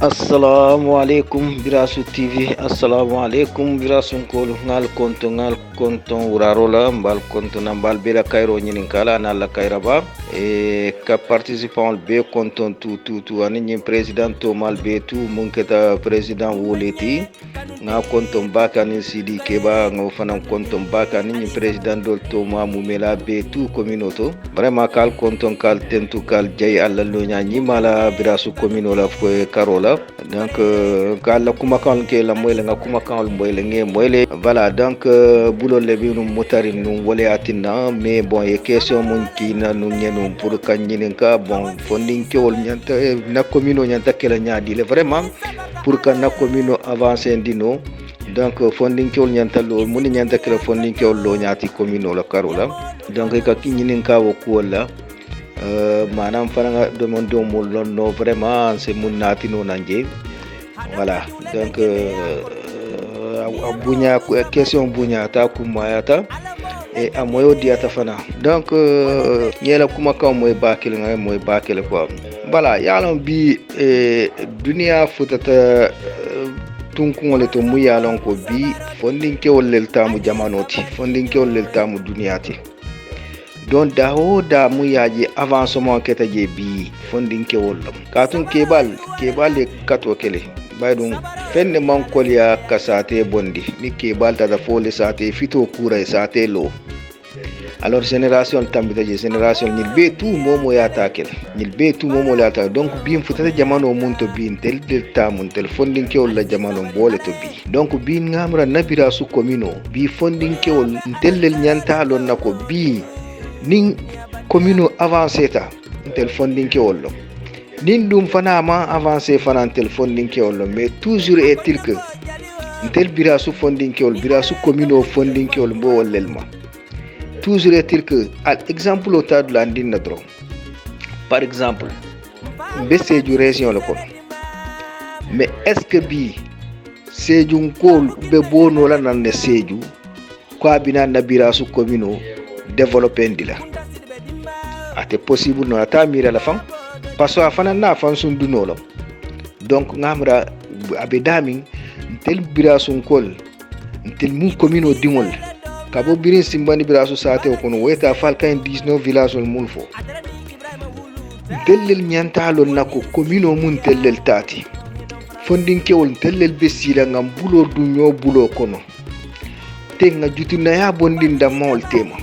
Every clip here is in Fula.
assalamu alaikum birasu tv assalamu alaikum birasun kol ngal konton wurarola mbal konton na mbal bela kairo nyinin kala na la kaira ba ka participant be konton tu ani nyin president to mal be tu munketa president woleti nga konton baka ni sidi keba nga fanan konton baka ni nyin president dol to ma mumela be tu communauto vraiment kal konton kal tentu kal jay alla lo nya nyimala birasu communauto fo karola donc kala kuma kan ke la moyle nga kuma kan moyle nge moyle voilà donc bulo le bi num motari num wole atina mais bon e question mun ki na num nyenu pour kan nyinin ka bon fonding ke wol nyanta na commune nyanta kala nyaadi le vraiment pour kan na commune avancer dino donc fonding ke wol nyanta lo mun nyanta kala fonding ke wol lo nyaati commune la karola donc ka nyinin ka wo ko la manam fana demande mo no vraiment c'est mun natino nanje voilà donc bunya question bunya ta kumayata e amoyo diata fana donc yela kuma ka moy bakil nga moy bakil ko voilà yalon bi dunia futata tunkungole to mu yalon ko bi fondin ke wollel tamu jamanoti fondin ke wollel tamu duniati don dawo da mu yaji avancement keta je bi fondin ke wollom katun kebal e kato kele baydum fenne man kolya kasate bondi ni kebal ta da fole sate fito kura sate lo alors génération tambita je génération ni be tout momo ya takel ni be tout momo la ta donc bi futata jamano munto bi tel delta mun tel fondin ke wolla jamano bole to bi donc bi ngamra nabira su komino bi fondin ke wol tellel nyanta lon nako bi nin commune avancé ta tel fondin ke wollo nin dum fana ma avancé fana tel fondin ke wollo mais toujours est-il que tel bira su fondin ke wol bira su commune fondin ke wol bo wollel ma toujours est-il que al exemple au tas de landin na dro par exemple besse ju région le ko mais est-ce que bi seju ko be bono la nan ne seju ko abina na bira su commune développer ndila ate possible no ata mira la fan parce que fana na fan sun dunolo donc ngamra abedami tel bira sun kol tel mu commune dimol kabo birin simbani bira su sate ko no weta falka en 19 village ol mulfo tellel nyantalo nako commune mun tellel tati fondin kewol tellel besila ngam bulo dunyo bulo kono tenga jutuna ya bondinda mol tema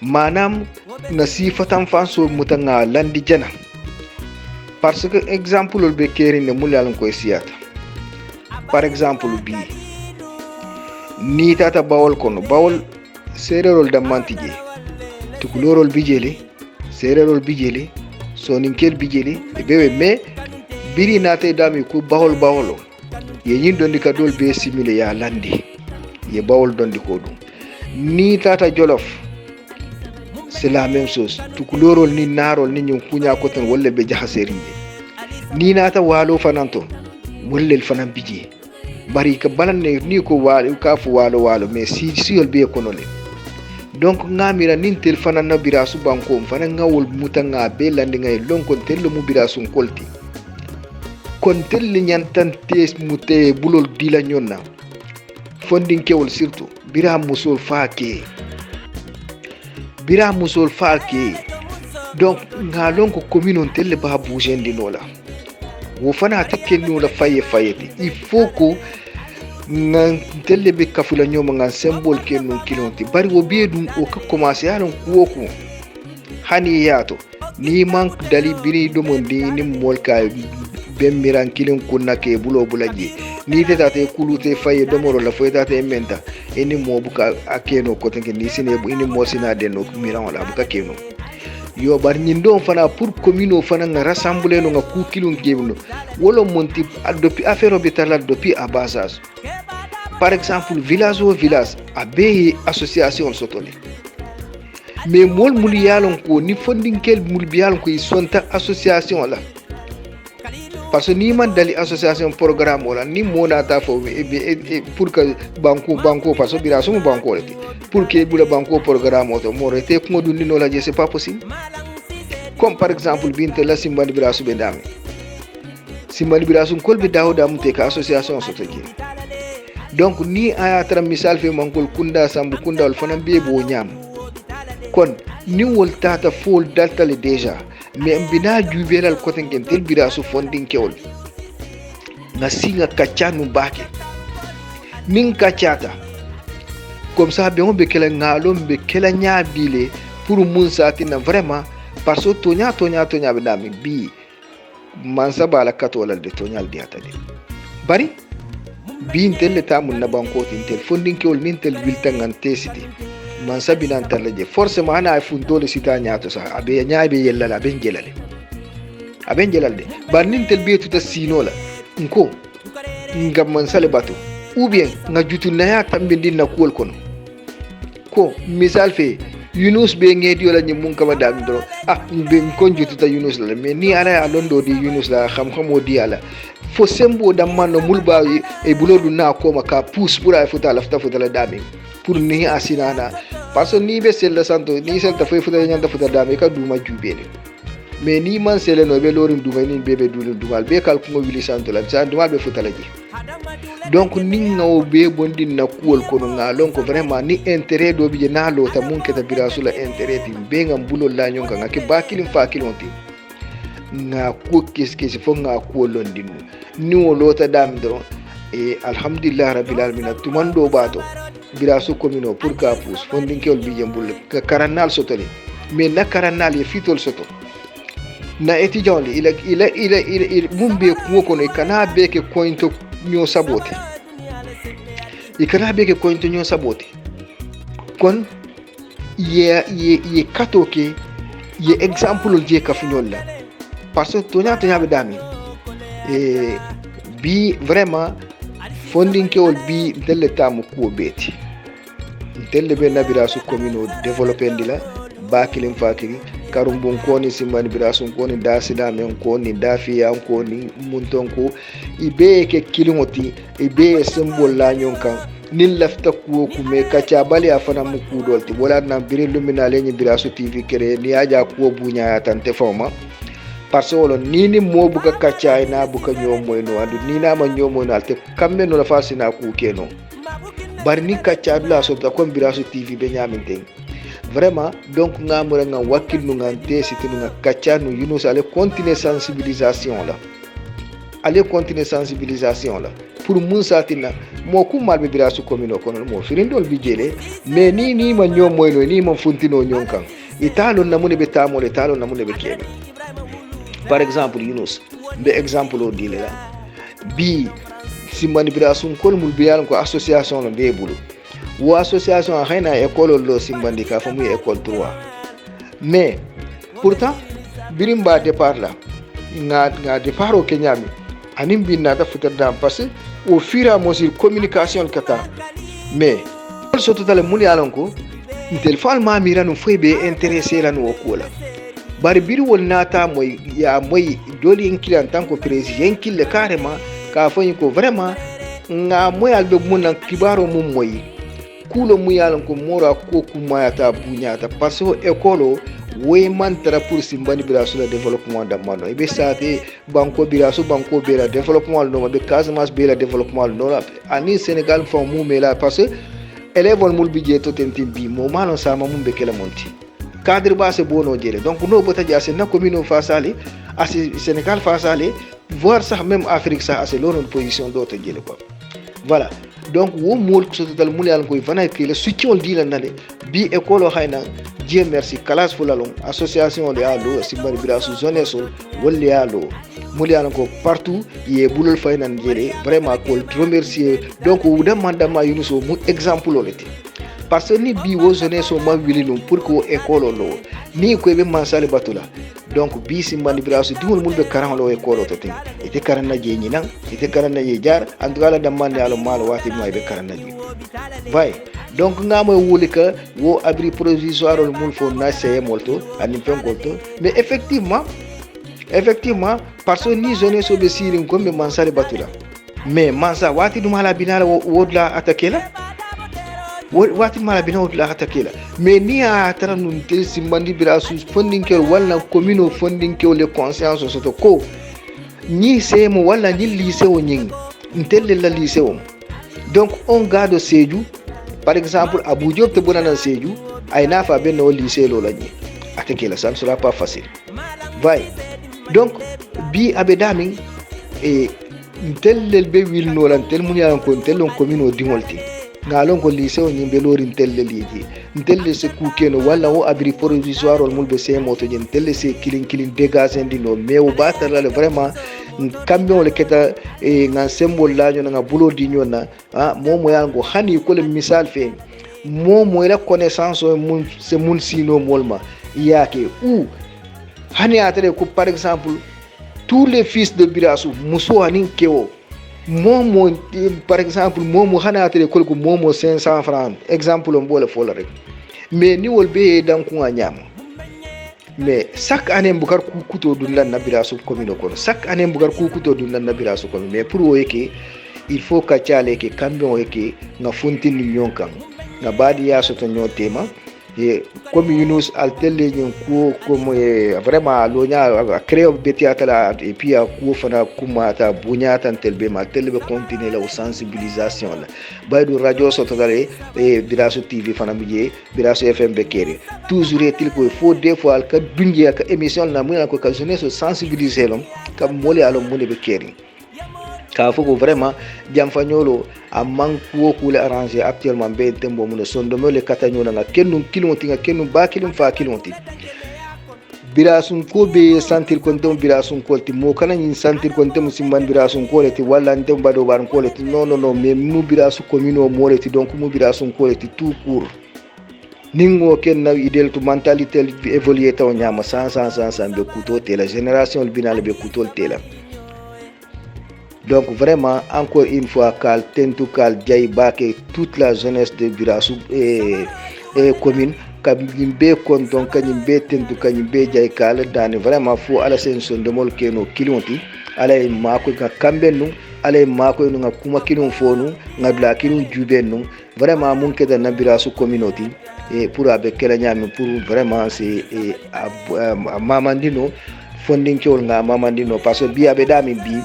manam na sifatan fanso mutanga landi jana parce que exemple be kerine mulal ko siyata par exemple bi ni tata bawol kono bawol sererol damantije tukulorol bijele sererol bijele soninkel bijele e bewe me biri nate dami ku bawol ye nyin dondi ka dol be simile ya landi ye bawol dondi ko dum ni tata jolof c'est la même chose tukulorol ni narol ni nyum kunya ko tan wolle be jahaseri ni nata walo fananto wolle fanan biji bari ka balanne ni ko walo ka fu walo mais si yol be kono le donc ngamira nin tel fanan na birasu banko fanan ngawol mutanga be landi ngay lonkon tel mu birasu kolti kon tel nyantan tes mute bulol dila nyonna fondin kewol surtout bira musul faake donc ngalon ko commune on tel ba bouger ndinola wo fana tekke no la fayete il faut ko nan tel be kafula nyoma ngan symbole ke non kilonti bari wo biedum o ka commencer alon ko hani yato ni manque dali biri do mondi ni molka bemmiran kilin kunna ke bulo bulaji ni teta te kulute faye domoro la foyta te menta eni mo buka akeno ko tanke ni sine bu eni mo sina de no miran wala buka keno yo bar nyindo fana pour commune fana nga rassembler no nga ku kilon gebno wolo monti depuis affaire hôpital depuis à basage par exemple village au village abe association sotole mais mol mul yalon ko ni fondinkel mul biyalon ko sonta association la parce que ni man dali association programme wala ni mona ta fo pour que banco parce que bira so banco pour que bula banco programme auto mo rete ko dundi no la je c'est pas possible comme par exemple binte la simbandi bira so be dami simbandi birasun kolbe dawda mute ka association soto je donc ni aya tara misal fe mankol kunda sambu kunda wal fanan be bo nyam kon ni wol tata fol daltale déjà mais mbina jubelal ko ten tel birasu fondin kewol nga singa kachanu bake nin kachata comme ça be on be kala ngalo be kala nyabile pour mun satina vraiment parce que tonya be dami bi man sabala katola de tonyal diata de bari bi intel ta mun na banko intel fondin kewol nin tel wiltangan tesiti man sabina antarleje forcément ana fundole sita nyaato sa abe nyaabe yellala ben jelal de bar nin tel betu ta sinola nko ngam man sale batu ou bien nga jutu naya tambe dinna kuwol kono ko misal fe Yunus be ngedi wala nyum mun kama dam dro be kon jutu ta Yunus la mais ni ara londo di Yunus la xam di ala fo sembo dam manno mulba e bulodu na ko maka pousse pour ay futa la dami pour ni asinana parce que ni be sel la santo ni sel ta fay futa nyanta futa dami ka duma jubele mais ni man sele no be lorin duma ni bebe dulu dumal be kal ko wili santo la sa duma be futa la ji donc ni ngaw be bondi na kuwol kono ngalon ko vraiment ni intérêt do bi na lo ta mun keta birasula intérêt ti be ngam bulol la nyonga ngaki bakilin fa kilonti nga ko keskesi fo nga ko londinu ni o lota dam dron e alhamdulillah rabbil alamin tumando bato birasu komino pour ka pousse fondin kewol bi jembul ka karanal sotoli mais na karanal ye fitol soto na étudiant li il mumbe ko kono kana be ke kointo ñoo saboté ikana be ke kointo ñoo saboté kon ye katoke ye exemple je ka fuñol la parce que tonya be dami bi vraiment fondin kewol bi delle tamu ko beti delle be nabira su commune développer ndila bakilim fakiri karumbon koni simbani birasun koni dasida men koni dafiya koni muntonko ibe ke kilingoti ibe symbol la nyonkan nin lafta ko me kacha bali afana mu kudolti wala na biri luminale ni birasu tv kere ni aja ko bunya ya tante foma parce que ni mo buka kacha ina buka nyomo no andu ni na ma nyomo no alte kambe no la fasina ku keno bar ni kacha la so ta ko birasu tv be nyaminte vraiment donc ngamura nga wakil nu ngante siti nu kacha nu Yunus ale continuer sensibilisation la pour mun satina mo ku malbe birasu commune kono mo firindol bi jele mais ni ma nyom moy no ni ma funtino nyonkan italo na mune be tamole talo na mune be kebe par exemple Yunus be exemple o dile la bi simbani birasu kol mul biyan ko association la be bulu ou association hayna école lo simbandi ka famu école 3 mais pourtant birimba départ là nga départ au Kenya mi anim binna ta futa dam parce que au fur et à mesure communication kata mais surtout dans le monde alonko tel fal ma miranu febe intéressé la no kola bari biri wol nata moy ya moy doli en client tant que président kille carrément ka fayin ko vraiment nga moy albe mun kibaro mum moy kulo mu yalan ko mora ko kuma ta bunyata parce que école we man tara pour simbani birasu la développement da mano ibe sate banko birasu banko bela développement no be Casamance bela développement no ani Sénégal fo mu mela parce que élève mul budget to tentin bi mo malon sama mum be kala monti cadre ba se bono jere donc no bota jase na commune fasale asi Sénégal fasale voir ça même Afrique ça assez longue position d'autre jele quoi voilà donc wo mol ko total mul yalla koy fana ke le soutien dila nale bi école hayna Dieu merci classe fulalon association de allo simbari birasu zone sol wolle allo mul yalla ko partout ye bulol fayna jere vraiment ko remercier donc wo demanda ma Yunuso mu exemple lolete parce que ni bi wo zone so ma wilino pour ko école lo ni ko be mansale batula donc bi simbani birasu diwol mul be karan lo école to tin ite karanna je ni nan ite karanna je jar en tout cas la demande alo mal wati may be karanna je vai donc ngamo wulika wo abri provisoire le mul fo na sey molto ani penkolto mais effectivement parce que ni zone so be sirin ko be mansale batula mais mansa wati dum hala binala wodla attaquer la wati mala bina wodla attaquer la mais ni a tara nun te simbandi birasu funding kel wala commune funding kel le conscience so to ko ni semo wala ni lycée o nyin ntelle la lycée o donc on garde Sédhiou par exemple Abou Diop te bonana Sédhiou ay nafa ben no lycée lo la ni atake la ça ne sera pas facile vai donc bi abedami e ntelle be wil no lan tel mun yalan ko tel on commune o dingolti ngalon ko lycée o nyimbe lori ntelle liji ntelle se kukeno wala o abri provisoire ol mulbe se moto nyen ntelle se kilin dégager ndino mais o batala vraiment camion le keta e ngan symbole la nyona nga bulo di nyona momo yango hani ko le misal fe momo la connaissance mun se mun sino molma yake ou hani atere ko par exemple tous les fils de Birassou muso anin kewo momo par exemple momo hana atere ko momo 500 francs exemple on boole fola rek mais ni wol be dan ko nyam mais chaque année mbukar kukuto dun lan na Birassou commune ko chaque année mbukar kukuto dun lan na Birassou commune mais pour o yeke il faut ka tiale ke kambe o yeke na fontini nyonkan na badi ya soto nyotema et comme Yunus altelle nyon ko comme vraiment lonya créer betiatala et puis a ko fana kumata bunyata telbe ma telbe continuer la sensibilisation la baydu radio soto dale e Birassou TV fana biye Birassou FM bekere toujours est-il ko faut des fois ka dunje ka émission na mo ko ka jeunesse sensibiliser lom kam mole alo mole bekere ka foko vraiment jamfagnolo a manko ko le arranger actuellement be tembo mun sondo mole katagno na kennu kilonti nga kennu ba kilon fa kilonti Birassou ko be sentir kontom Birassou ko ti mo kana ni sentir kontom simban Birassou ko le ti wala ndem bado bar ko le ti non mais mu Birassou commune o mo le ti donc mu Birassou ko le ti tout court ningo ken na idel to mentalité évoluer taw nyama sans be kuto te la génération binal be kuto te la. Donc vraiment, encore une fois, Kal Tentou Kal Djaïbake, toute la jeunesse de Birassou et commune, Kabimbe Konton, Kanimbe Tentou, Kanimbe Djaïkal, dans vraiment fou à la senson de Molkeno Kilonti, à la Mako Kambenu, à la Mako Kuma Kilon Fonu, Nabla Kilon Jubenu, vraiment Munke dans Birassou communauté, et pour avec Kelanyam, pour vraiment c'est à Mamandino, Fonding Kyolna Mamandino, parce que Biabedami Bi.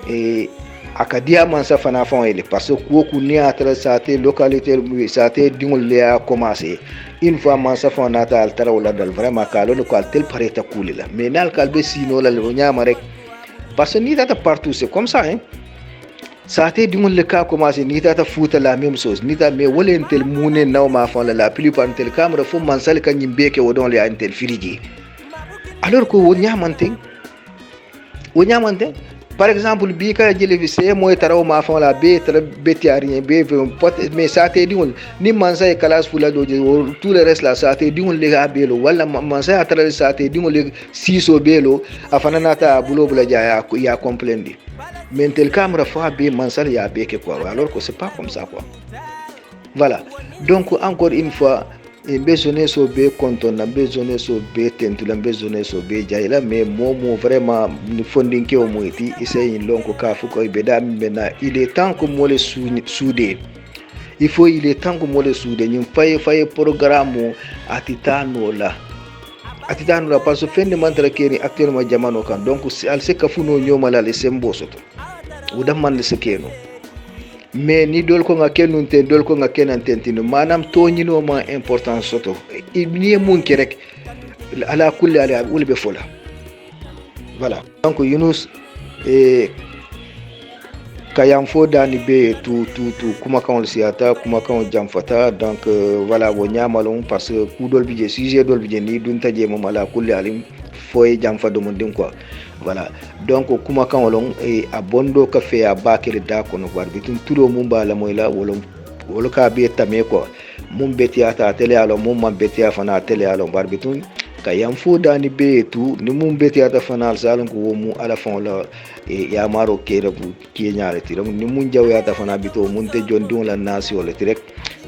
Et akadia man sa fana fon ele parce que ko ku ni atra sate localité sate dingol le a commencé une fois man sa fon nata al tara wala dal vraiment ka lo ko al tel pareta kulila mais nal kalbe sino la lo nyama rek parce que ni tata partout c'est comme ça hein sate dingol le ka commencé ni tata fouta la même chose ni ta mais wala entel mouné naw ma fon la plupart entel camera fo man sal kan nyimbe ke wodon le entel firiji alors que wo nyamante par exemple bi ka jele fi c'est moy taraw ma fon la be tra betiarien be mais ça te diwol ni mansa e classe fula do tout le reste là ça te diwol le ga belo wala mansa atra ça te diwol le siso belo afana nata bulo bula ja ya comprendre mais tel camera fa be mansa ya be ke quoi alors que c'est pas comme ça quoi voilà donc encore une fois e besoin so be konton na besoin so be tentu la besoin so be jaila mais momo vraiment ni fonding ke o moiti essaye lonko ka fu ko be da mena il est temps que mo le soudé il est temps que mo le soudé ñu fay programme atitano la parce que fende mantra keni actuellement jamano kan donc al se ka fu no nyoma la le sembo soto u dam man le se keno mais ni dol ko nga kenun ten dol ko nga kenan tentino manam to nyino ma importance soto ni munki rek ala kulli ala ulbe fola voilà donc Yunus kayam fo dani be tout kuma kan siata kuma kan jamfata donc voilà wo nyamalon parce que ku dol bije sujet dol bije ni dun taje mo ala kulli alim foye jamfa do mon din quoi voilà donc kuma kan wolon e abondo ka fe a bakere da kono war bitun tulo mum bala moyla wolo ka be tame ko mum betiata tele alo mum man betia fana tele alo war bitun kayam fo dani be tu ni mum betiata fana salon ko mu ala fon la e ya maro kere bu kinyare ti ni mum jawya ta fana bito mun te jondon la nation le direct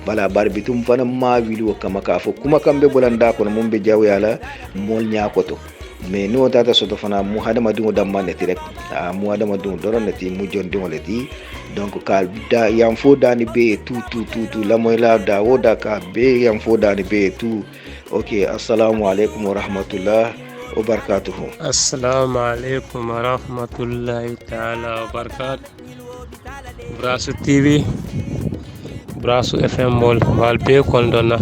bala bar bitum fana ma wilu kama ka fo kuma kambe bolanda kono mum be jawya la mol nyakoto mais no tata soto fana mu hadama dungo damane ti rek mu hadama dungo doron ti mu jondi woleti donc kal da yam fo dani be tout la moy la da woda ka be yam fo dani be tout ok assalamu alaikum wa rahmatullah وبركاته. السلام عليكم ورحمة الله تعالى وبركاته. براسو تي في براسو اف ام مول والبي كوندونا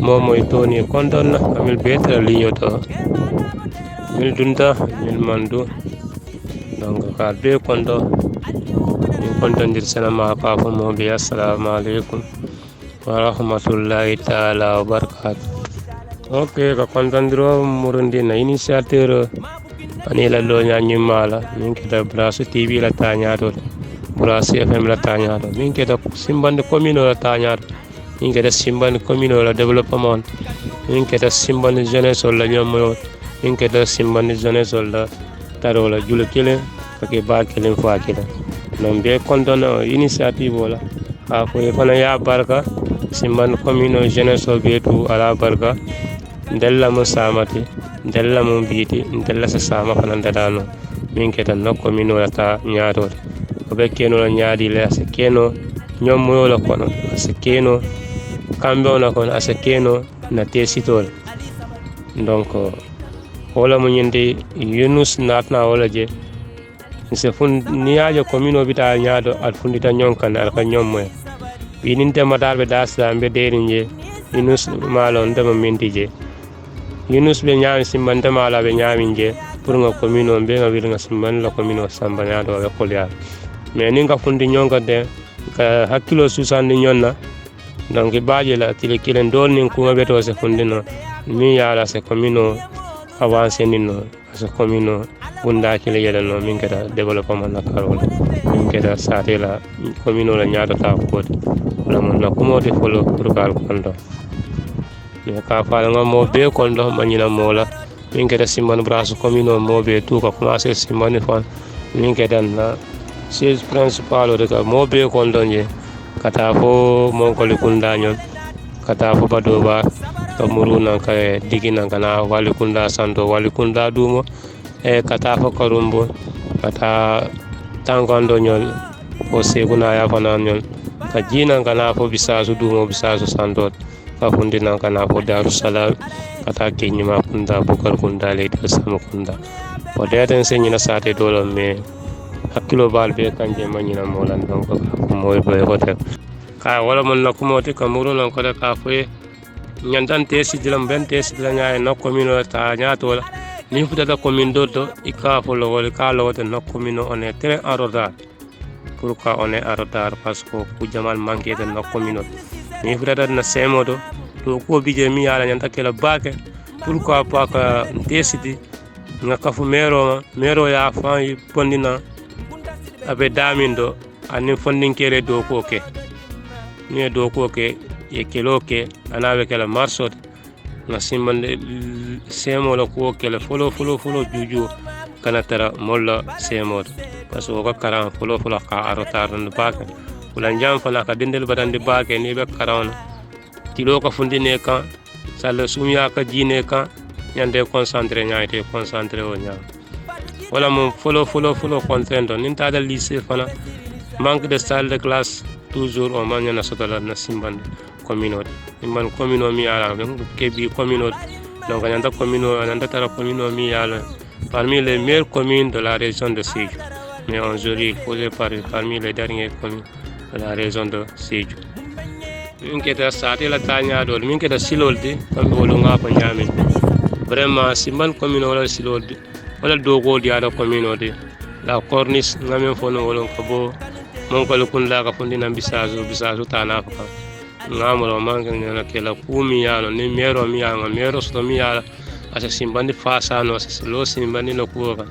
مومو توني كوندونا امل بيتر ليوتو مل دونتا مل ماندو دونك والبي كوندو ni kondondir sanama ka fo mo bi assalamu alaikum wa rahmatullahi ta'ala wa barakatuh. Ok, ka kondondiro murundi na initiateur ani la lo nyanyi mala min kita Brasso TV la tanyato Brasso FM la tanyato min kita simbande commune la tanyato min kita simbande commune la développement min kita simbande jeunesse la nyomo min kita simbande jeunesse la taro la julu kile ke ba kile fo akila non be kondono initiative wala ha ko e fana ya barka simbande commune jeunesse be tu ala barka ndella mo samati ndella mo biiti ndella sa sama fana dadano min keta nokko min wala ta nyaato ko be keno la nyaadi le ase keno nyom mo la kono ase keno kambe ona kono ase keno na tesitol donc wala mo nyinde Yunus natna wala je se fun niajo commune bita nyaado al fundita nyonkan al ka nyommo bininte madarbe dasda be derinje Yunus malon dama mintije Yunus be nyaami simbante mala be nyaami nje pour nga commune on be nga wir nga simban la commune o sambanya do be kolya mais ni nga fundi nyonga de ka hakilo susandi nyonna donc baaje la tile kilen dol ni ko be to se fundi no mi yala se commune o avancer ni no se commune o bunda kile yela no min kata développement na karol min kata sate la commune la nyaata ta ko wala mon na ko modi folo pour kal kondo ne ka fala nga mo be kondo manyina mola min kata simman Brasso commune mo be tout ko commencer simman fan min kata na siège principal de ka mo be kondo nje kata fo mon ko likunda nyon kata fo badoba ka muruna ka digina kana walikunda santo walikunda dumo e kata fo karumbo kata tangondo nyol o seguna ya fana nyol ka jina kana fo bisasu dumo bisasu santo ka fundina kana fo Darussalam kata kenyima kunda bukar kunda le sama kunda o deten senyina sate dolo me hakilo balbe kanje manyina molan donc ko moy boy hotel ka wala mon nakumoti kamuru non ko ka fo nyandante sidilam ben te sidila nyaay no commune ta nyaato la ni futata commune doto ika fo lo wala ka lo de no commune on est très en retard. Pourquoi on est en retard? Parce que ku jamal manqué de no commune ni futata na semodo to ko bije mi yala nyanta kala bake pourquoi pas ka desidi nga kafu mero ya fan yi pondina abe damindo ani fondin kere do ko ke ni do ko ke e keloke anabe kala marsot na simbande semo la ko kala folo juju kana tara molla semo parce que ko karan folo ka arotar no baka wala njam fana ka dindel badande bake ni be karan tilo ka fundine kan sala sumya ka jine kan nyande concentré o nya wala mo folo contento nin ta dal lycée fana manque de salle de classe toujours on manya na sotala na simbande communauté man commune mi ala ke bi communauté donc nyanda commune nyanda tara commune mi ala parmi les meilleures communes de la région de Sédhiou mais aujourd'hui posé parmi les dernières communes de la région de Sédhiou min keta sate la tanya do min keta silolde kambe wolo ngapa nyame vraiment simban commune wala silolde wala dogo di ada communauté la corniche ngamen fono wolo ko bo mon ko kunda ka fundina bisazu tana fa ngamoro manke na kela kumi yano ni mero mi yanga mero sto mi yala asa simbandi fasa no asa lo simbandi no kuwa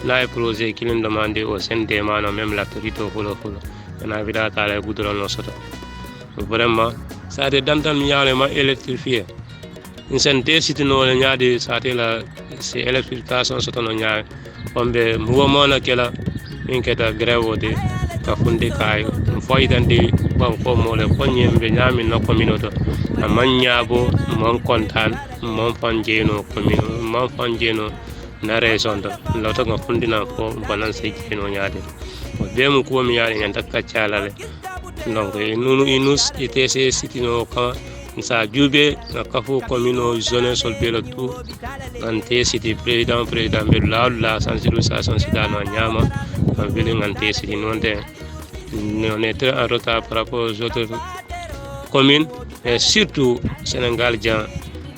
la e projet kilin demandé au CND mano même la torito folo na vida ta la gudro no soto vraiment ça de dantan mi yale ma électrifié une santé site no nyaade ça te la c'est électrification soto no nyaa ombe muwa na kela min keta grève de ka funde kay foydande banko mole konyembe nyami no communauté amanyabo mon kontan mon fanjeno commune mon fanjeno na région do loto nga fundina ko balance jeno nyaade be mu ko mi yaade nyanta kaccalale donc nunu inus itc sitino ka sa jube na kafu commune zone sol belo tout ngante city président be la sensibilisation sidano nyama en ville ngante city nonde on est très en retard par rapport aux autres communes et surtout Sénégal jan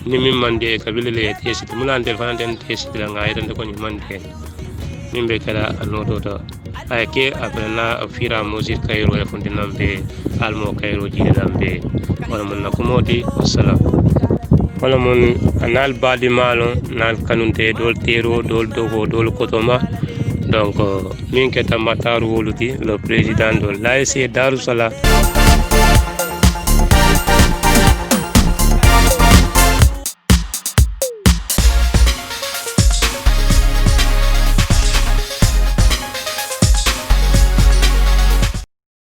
ni min mande kabile le te city mulande fanande te city la ngayre ko ni mande nimbe kala anodo to ayke après na fira musique kayro e fundinambe almo kayro jidambe wala mun nakumoti wassalam wala mun anal badi malo nal kanunte dol tero dol dogo dol kotoma donc min keta mataru woluti le président de l'ASC Darou Salam